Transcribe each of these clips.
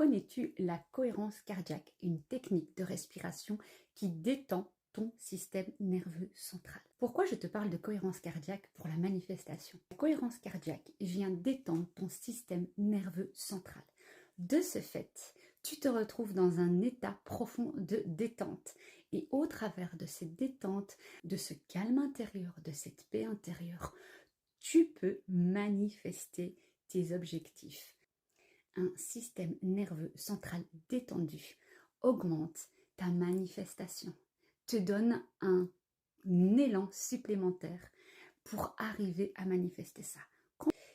Connais-tu la cohérence cardiaque, une technique de respiration qui détend ton système nerveux central? Pourquoi je te parle de cohérence cardiaque pour la manifestation? La cohérence cardiaque vient détendre ton système nerveux central. De ce fait, tu te retrouves dans un état profond de détente. Et au travers de cette détente, de ce calme intérieur, de cette paix intérieure, tu peux manifester tes objectifs. Un système nerveux central détendu augmente ta manifestation, te donne un élan supplémentaire pour arriver à manifester ça.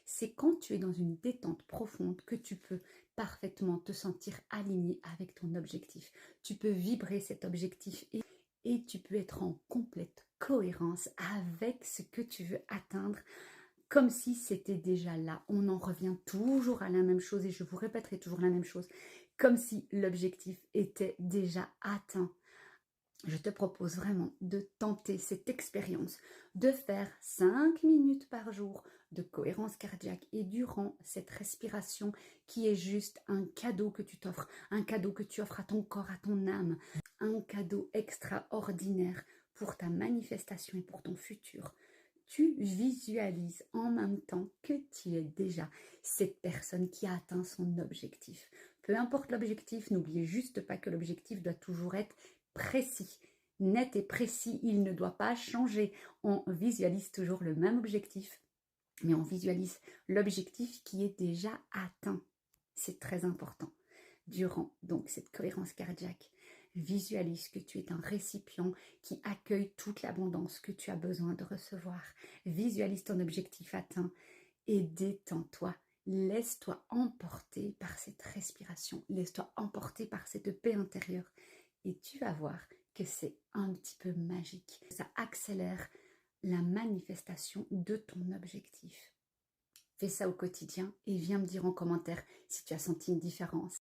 C'est quand tu es dans une détente profonde que tu peux parfaitement te sentir aligné avec ton objectif. Tu peux vibrer cet objectif et tu peux être en complète cohérence avec ce que tu veux atteindre, comme si c'était déjà là. On en revient toujours à la même chose et je vous répéterai toujours la même chose, comme si l'objectif était déjà atteint. Je te propose vraiment de tenter cette expérience, de faire 5 minutes par jour de cohérence cardiaque et durant cette respiration qui est juste un cadeau que tu t'offres, un cadeau que tu offres à ton corps, à ton âme, un cadeau extraordinaire pour ta manifestation et pour ton futur. Tu visualises en même temps que tu es déjà cette personne qui a atteint son objectif. Peu importe l'objectif, n'oubliez juste pas que l'objectif doit toujours être précis, net et précis. Il ne doit pas changer. On visualise toujours le même objectif, mais on visualise l'objectif qui est déjà atteint. C'est très important. Durant donc cette cohérence cardiaque, visualise que tu es un récipient qui accueille toute l'abondance que tu as besoin de recevoir. Visualise ton objectif atteint et détends-toi. Laisse-toi emporter par cette respiration. Laisse-toi emporter par cette paix intérieure. Et tu vas voir que c'est un petit peu magique. Ça accélère la manifestation de ton objectif. Fais ça au quotidien et viens me dire en commentaire si tu as senti une différence.